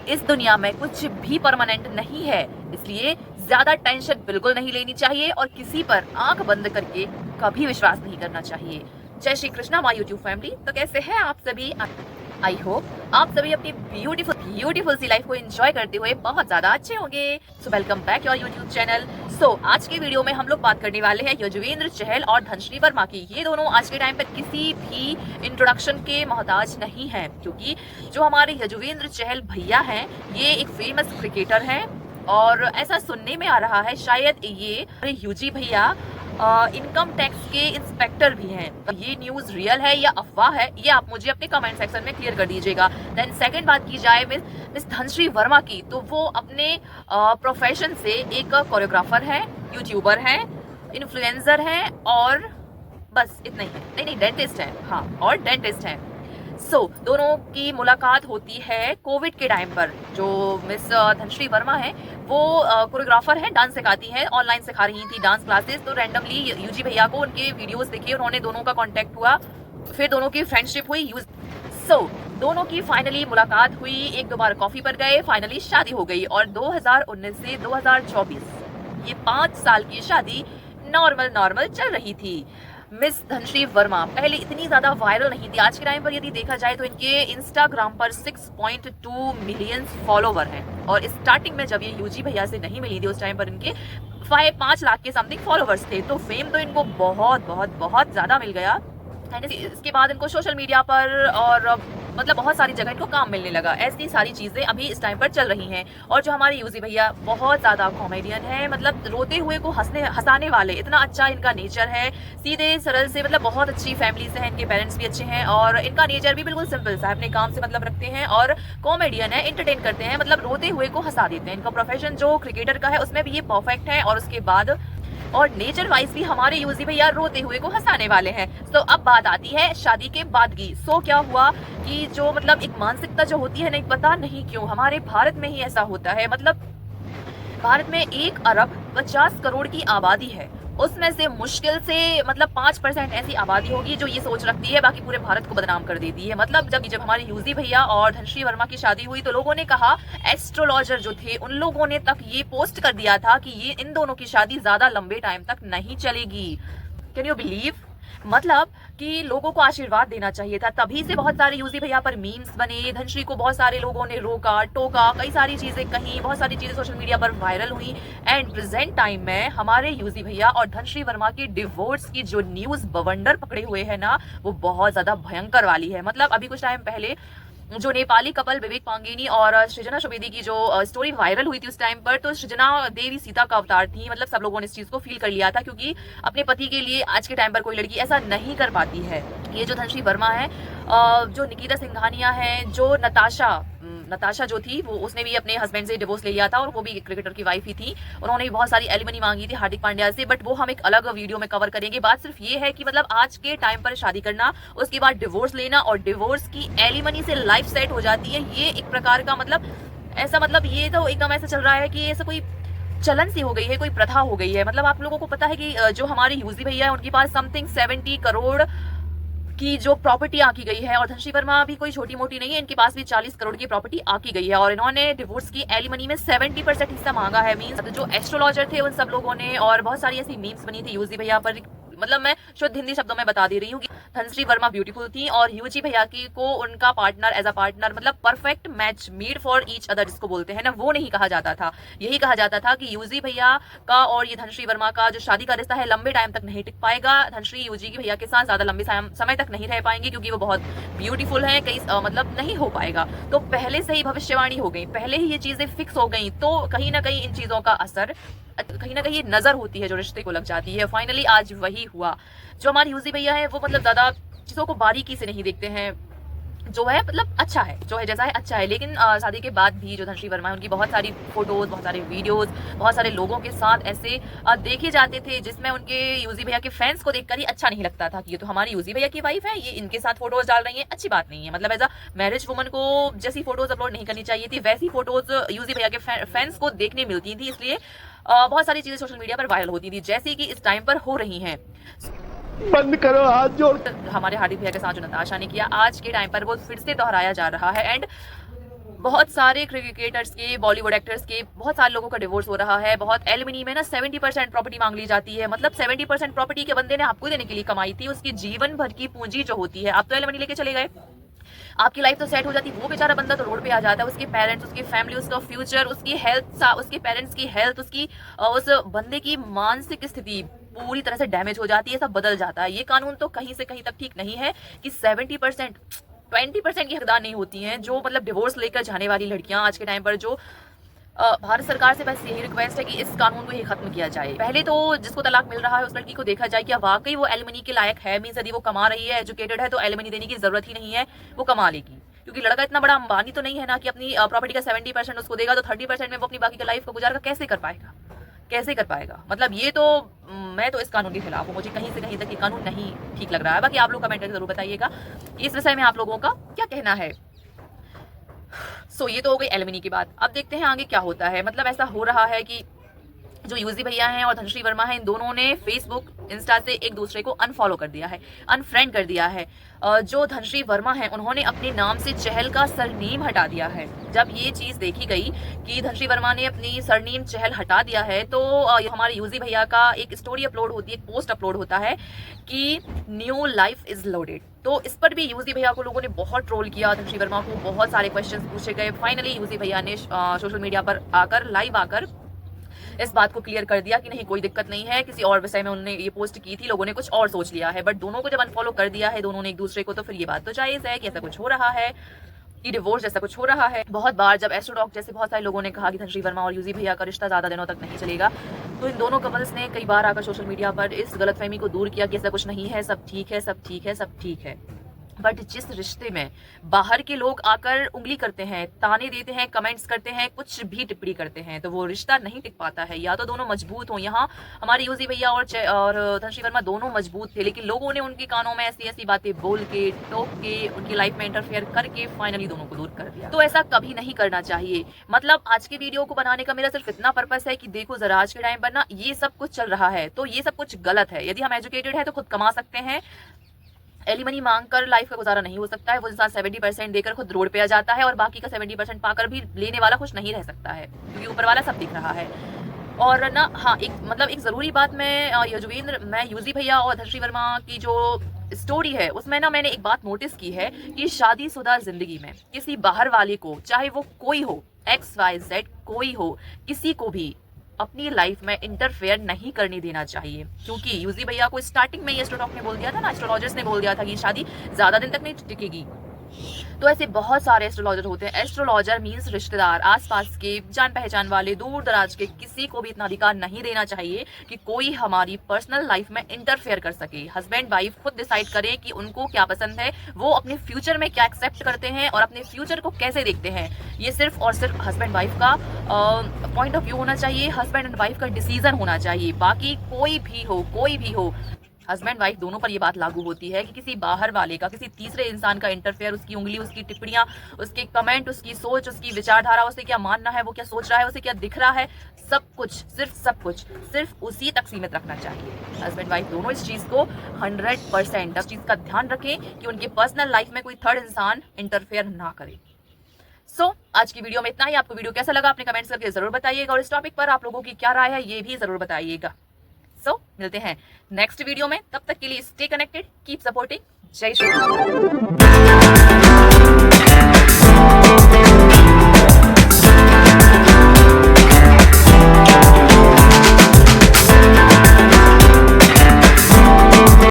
इस दुनिया में कुछ भी परमानेंट नहीं है, इसलिए ज्यादा टेंशन बिल्कुल नहीं लेनी चाहिए और किसी पर आंख बंद करके कभी विश्वास नहीं करना चाहिए। जय Shri Krishna my YouTube family. तो कैसे हैं आप सभी? आई होप आप सभी अपनी ब्यूटीफुल सी लाइफ को एंजॉय करते हुए बहुत ज्यादा अच्छे होंगे। So welcome back your YouTube channel. So आज के वीडियो में हम लोग बात करने वाले हैं युजवेंद्र चहल और धनश्री वर्मा की। ये दोनों आज के टाइम पर किसी भी इंट्रोडक्शन के मोहताज नहीं है, क्योंकि जो हमारे युजवेंद्र चहल भैया हैं ये एक फेमस क्रिकेटर हैं और ऐसा सुनने में आ रहा है शायद ये यूजी भैया इनकम टैक्स के इंस्पेक्टर भी हैं। ये न्यूज रियल है या अफवाह है, ये आप मुझे अपने कमेंट सेक्शन में क्लियर कर दीजिएगा। देन सेकंड बात की जाए मिस धनश्री वर्मा की, तो वो अपने प्रोफेशन से एक कोरियोग्राफर हैं, यूट्यूबर हैं, इन्फ्लुएंसर हैं और बस इतना ही है। नहीं डेंटिस्ट है, हाँ, और डेंटिस्ट है। दोनों की मुलाकात होती है कोविड के टाइम पर। जो मिस धनश्री वर्मा है वो कोरियोग्राफर है, डांस सिखाती है, ऑनलाइन सिखा रही थी डांस क्लासेस। तो रैंडमली यूजी भैया को उनके वीडियोस दिखे, उन्होंने दोनों का कांटेक्ट हुआ, फिर दोनों की फ्रेंडशिप हुई। दोनों की फाइनली मुलाकात हुई, एक दो बार कॉफी पर गए, फाइनली शादी हो गई और 2019 से 2024 ये 5 साल की शादी नॉर्मल चल रही थी। मिस धनश्री वर्मा पहले इतनी ज्यादा वायरल नहीं थी। आज के टाइम पर यदि देखा जाए तो इनके इंस्टाग्राम पर 6.2 मिलियन फॉलोवर हैं और स्टार्टिंग में जब ये यूजी भैया से नहीं मिली थी उस टाइम पर इनके 5 लाख के समथिंग फॉलोवर्स थे। तो फेम तो इनको बहुत ज्यादा मिल गया। इसके बाद इनको सोशल मीडिया पर और मतलब बहुत सारी जगह इनको काम मिलने लगा। ऐसी सारी चीजें अभी इस टाइम पर चल रही हैं। और जो हमारे यूजी भैया बहुत ज्यादा कॉमेडियन है, मतलब रोते हुए को हंसाने वाले, इतना अच्छा इनका नेचर है, सीधे सरल से, मतलब बहुत अच्छी फैमिली से है, इनके पेरेंट्स भी अच्छे हैं और इनका नेचर भी बिल्कुल सिंपल सा है, अपने काम से मतलब रखते हैं और कॉमेडियन है, एंटरटेन करते हैं, मतलब रोते हुए को हंसा देते हैं। इनका प्रोफेशन जो क्रिकेटर का है उसमें भी ये परफेक्ट है और उसके बाद और नेचर वाइज भी हमारे यूजी भैया रोते हुए को हंसाने वाले हैं। अब बात आती है शादी के बाद की। क्या हुआ कि जो मतलब एक मानसिकता जो होती है, नहीं पता नहीं क्यों हमारे भारत में ही ऐसा होता है। मतलब भारत में 1 अरब 50 करोड़ की आबादी है, उसमें से मुश्किल से मतलब 5% ऐसी आबादी होगी जो ये सोच रखती है, बाकी पूरे भारत को बदनाम कर देती है। मतलब जब हमारे यूजी भैया और धनश्री वर्मा की शादी हुई तो लोगों ने कहा, एस्ट्रोलॉजर जो थे उन लोगों ने तक ये पोस्ट कर दिया था कि ये इन दोनों की शादी ज्यादा लंबे टाइम तक नहीं चलेगी। Can you believe? मतलब कि लोगों को आशीर्वाद देना चाहिए था। तभी से बहुत सारे यूजी भैया पर मीम्स बने, धनश्री को बहुत सारे लोगों ने रोका टोका, कई सारी चीजें कही, बहुत सारी चीजें सोशल मीडिया पर वायरल हुई। एंड प्रेजेंट टाइम में हमारे यूजी भैया और धनश्री वर्मा की डिवोर्स की जो न्यूज बवंडर पकड़े हुए है ना, वो बहुत ज्यादा भयंकर वाली है। मतलब अभी कुछ टाइम पहले जो नेपाली कपल विवेक पांगेनी और सृजना सुवेदी की जो स्टोरी वायरल हुई थी उस टाइम पर, तो सृजना देवी सीता का अवतार थी। मतलब सब लोगों ने इस चीज को फील कर लिया था, क्योंकि अपने पति के लिए आज के टाइम पर कोई लड़की ऐसा नहीं कर पाती है। ये जो धनश्री वर्मा है, जो निकिता सिंघानिया है, जो नताशा जो थी, वो उसने भी अपने हस्बैंड से डिवोर्स ले लिया था और वो भी क्रिकेटर की वाइफ ही थी। उन्होंने भी बहुत सारी एलिमनी मांगी थी हार्दिक पांड्या से, बट वो हम एक अलग वीडियो में कवर करेंगे। बात सिर्फ ये है कि मतलब आज के टाइम पर शादी करना, उसके बाद डिवोर्स लेना और डिवोर्स की एलिमनी से लाइफ सेट हो जाती है, ये एक प्रकार का मतलब ऐसा, मतलब ये तो एकदम ऐसा चल रहा है कि ऐसा कोई चलन सी हो गई है, कोई प्रथा हो गई है। मतलब आप लोगों को पता है कि जो हमारे यूजी भैया है उनके पास समथिंग 70 करोड़ की जो प्रॉपर्टी आकी गई है और धनश्री वर्मा भी कोई छोटी मोटी नहीं है, इनके पास भी 40 करोड़ की प्रॉपर्टी आकी गई है और इन्होंने डिवोर्स की एलिमनी में 70% हिस्सा मांगा है। मींस जो एस्ट्रोलॉजर थे उन सब लोगों ने, और बहुत सारी ऐसी मीम्स बनी थी यूजी भैया पर। मतलब मैं शुद्ध हिंदी शब्दों में बता दे रही हूँ कि धनश्री वर्मा ब्यूटीफुल थी और यूजी भैया की को उनका पार्टनर एज अ पार्टनर, मतलब perfect match, made for each other जिसको बोलते हैं ना, वो नहीं कहा जाता था। यही कहा जाता था कि यूजी भैया का और ये धनश्री वर्मा का जो शादी का रिश्ता है लंबे टाइम तक नहीं टिक पाएगा। धनश्री यूजी की भैया के साथ ज्यादा लंबे समय तक नहीं रह पाएंगे, क्योंकि वो बहुत ब्यूटीफुल है, कई मतलब नहीं हो पाएगा। तो पहले से ही भविष्यवाणी हो गई, पहले ही ये चीजें फिक्स हो गई, तो कहीं ना कहीं इन चीजों का असर, कहीं ना कहीं नजर होती है जो रिश्ते को लग जाती है। फाइनली आज वही हुआ। जो हमारे यूजी भैया है वो मतलब ज्यादा चीजों को बारीकी से नहीं देखते हैं, जो है मतलब अच्छा है, जो है जैसा है अच्छा है। लेकिन शादी के बाद भी जो धनश्री वर्मा है उनकी बहुत सारी फोटोज, बहुत सारे वीडियोस, बहुत सारे लोगों के साथ ऐसे देखे जाते थे जिसमें उनके यूजी भैया के फैंस को देखकर ही अच्छा नहीं लगता था कि ये तो हमारी यूजी भैया की वाइफ है, ये इनके साथ फोटोज डाल रही है, अच्छी बात नहीं है। मतलब एज अ मैरिज वुमन को जैसी फोटोज अपलोड नहीं करनी चाहिए थी, वैसी फोटोज यूजी भैया के फैंस को देखने मिलती थी। इसलिए बहुत सारी चीजें सोशल मीडिया पर वायरल होती थी, जैसे कि इस टाइम पर हो रही हैं। बंद करो हाथ जोड़। हमारे हार्दिक भैया के साथ जो नताशा ने किया, आज के टाइम पर वो फिर से दोहराया जा रहा है। एंड बहुत सारे क्रिकेटर्स के, बॉलीवुड एक्टर्स के, बहुत सारे लोगों का डिवोर्स हो रहा है। बहुत एलिमनी में ना 70% प्रॉपर्टी मांग ली जाती है। मतलब 70% प्रॉपर्टी के बंदे ने आपको देने के लिए कमाई थी, उसकी जीवन भर की पूंजी जो होती है, आप तो एलिमनी लेके चले गए, आपकी लाइफ तो सेट हो जाती, वो बेचारा बंदा तो रोड पे आ जाता है। उसके पेरेंट्स, उसकी फैमिली, उसका फ्यूचर, उसकी हेल्थ, उसके पेरेंट्स की हेल्थ, उसकी उस बंदे की मानसिक स्थिति पूरी तरह से डैमेज हो जाती है, सब बदल जाता है। ये कानून तो कहीं से कहीं तक ठीक नहीं है कि 70% 20% की हकदार नहीं होती हैं जो मतलब डिवोर्स लेकर जाने वाली लड़कियां आज के टाइम पर। जो भारत सरकार से बस यही रिक्वेस्ट है कि इस कानून को ही खत्म किया जाए। पहले तो जिसको तलाक मिल रहा है उस लड़की को देखा जाए कि वाकई वो एलिमनी के लायक है। मींस यदि वो कमा रही है, एजुकेटेड है, तो एलिमनी देने की जरूरत ही नहीं है, वो कमा लेगी। क्योंकि लड़का इतना बड़ा अंबानी तो नहीं है ना कि अपनी प्रॉपर्टी का 70% उसको देगा, तो 30% में वो अपनी बाकी का लाइफ का गुजारा कैसे कर पाएगा, कैसे कर पाएगा। मतलब ये तो मैं तो इस कानून के खिलाफ हूँ। मुझे कहीं से कहीं तक ये कानून नहीं ठीक लग रहा है। बाकी आप लोग कमेंट करके जरूर बताइएगा इस विषय में आप लोगों का क्या कहना है। ये तो हो गई एलिमनी की बात। अब देखते हैं आगे क्या होता है। मतलब ऐसा हो रहा है कि जो यूजी भैया हैं और धनश्री वर्मा हैं, इन दोनों ने फेसबुक, इंस्टा से एक दूसरे को अनफॉलो कर दिया है, अनफ्रेंड कर दिया है। जो धनश्री वर्मा हैं उन्होंने अपने नाम से चहल का सरनेम हटा दिया है। जब ये चीज देखी गई कि धनश्री वर्मा ने अपनी सरनेम चहल हटा दिया है, तो हमारे यूजी भैया का एक स्टोरी अपलोड होती है, एक पोस्ट अपलोड होता है कि न्यू लाइफ इज लोडेड। तो इस पर भी यूजी भैया को लोगों ने बहुत ट्रोल किया, धनश्री वर्मा को बहुत सारे क्वेश्चंस पूछे गए। फाइनली यूजी भैया ने सोशल मीडिया पर आकर, लाइव आकर इस बात को क्लियर कर दिया कि नहीं, कोई दिक्कत नहीं है, किसी और विषय में उन्होंने ये पोस्ट की थी, लोगों ने कुछ और सोच लिया है। बट दोनों को जब अनफॉलो कर दिया है दोनों ने एक दूसरे को, तो फिर ये बात तो जायज है कि ऐसा कुछ हो रहा है, कि डिवोर्स जैसा कुछ हो रहा है। बहुत बार जब एस्ट्रोडॉक जैसे बहुत सारे लोगों ने कहा कि धनश्री वर्मा और यूजी भैया का रिश्ता ज्यादा दिनों तक नहीं चलेगा, तो इन दोनों कपल्स ने कई बार आकर सोशल मीडिया पर इस गलतफहमी को दूर किया कि ऐसा कुछ नहीं है, सब ठीक है, सब ठीक है, सब ठीक है। बट जिस रिश्ते में बाहर के लोग आकर उंगली करते हैं, ताने देते हैं, कमेंट्स करते हैं, कुछ भी टिप्पणी करते हैं, तो वो रिश्ता नहीं टिक पाता है। या तो दोनों मजबूत हो, यहाँ हमारे यूजी भैया और धनश्री वर्मा दोनों मजबूत थे, लेकिन लोगों ने उनके कानों में ऐसी ऐसी बातें बोल के, टोक के, उनकी लाइफ में इंटरफेयर करके फाइनली दोनों को दूर कर दिया। तो ऐसा कभी नहीं करना चाहिए। मतलब आज के वीडियो को बनाने का मेरा सिर्फ इतना पर्पस है कि देखो जरा आज के टाइम पर ना ये सब कुछ चल रहा है, तो ये सब कुछ गलत है। यदि हम एजुकेटेड है तो खुद कमा सकते हैं, एलिमनी मांगकर लाइफ का गुजारा नहीं हो सकता है। वो इंसान 70% देकर खुद रोड पे आ जाता है और बाकी का 70% पाकर भी लेने वाला खुश नहीं रह सकता है, क्योंकि ऊपर वाला सब दिख रहा है। और ना हाँ, एक जरूरी बात मैं यूजी भैया और धनश्री वर्मा की जो स्टोरी है उसमें ना मैंने एक बात नोटिस की है कि शादीशुदा जिंदगी में किसी बाहर वाले को, चाहे वो कोई हो, XYZ कोई हो, किसी को भी अपनी लाइफ में इंटरफेयर नहीं करने देना चाहिए। क्योंकि यूजी भैया को स्टार्टिंग में ये एस्ट्रोडॉक ने बोल दिया था ना, एस्ट्रोलॉजर्स ने बोल दिया था कि शादी ज्यादा दिन तक नहीं टिकेगी। तो ऐसे बहुत सारे एस्ट्रोलॉजर होते हैं। एस्ट्रोलॉजर मींस रिश्तेदार, आसपास के जान पहचान वाले, दूर दराज के, किसी को भी इतना अधिकार नहीं देना चाहिए कि कोई हमारी पर्सनल लाइफ में इंटरफेयर कर सके। हस्बैंड वाइफ खुद डिसाइड करें कि उनको क्या पसंद है, वो अपने फ्यूचर में क्या एक्सेप्ट करते हैं और अपने फ्यूचर को कैसे देखते हैं। ये सिर्फ और सिर्फ हस्बैंड वाइफ का पॉइंट ऑफ व्यू होना चाहिए, हस्बैंड एंड वाइफ का डिसीजन होना चाहिए। बाकी कोई भी हो, हस्बैंड वाइफ दोनों पर ये बात लागू होती है कि किसी बाहर वाले का, किसी तीसरे इंसान का इंटरफेयर, उसकी उंगली, उसकी टिप्पणियां, उसके कमेंट, उसकी सोच, उसकी विचारधारा, उसे क्या मानना है, वो क्या सोच रहा है, उसे क्या दिख रहा है, सब कुछ सिर्फ उसी तक सीमित रखना चाहिए। हस्बैंड वाइफ दोनों इस चीज को 100% इस चीज का ध्यान रखें कि उनके पर्सनल लाइफ में कोई थर्ड इंसान इंटरफेयर ना करे। आज की वीडियो में इतना ही। आपको वीडियो कैसा लगा अपने कमेंट्स करके जरूर बताइएगा और इस टॉपिक पर आप लोगों की क्या राय है ये भी जरूर बताइएगा। मिलते हैं नेक्स्ट वीडियो में, तब तक के लिए स्टे कनेक्टेड, कीप सपोर्टिंग। जय श्री कृष्ण।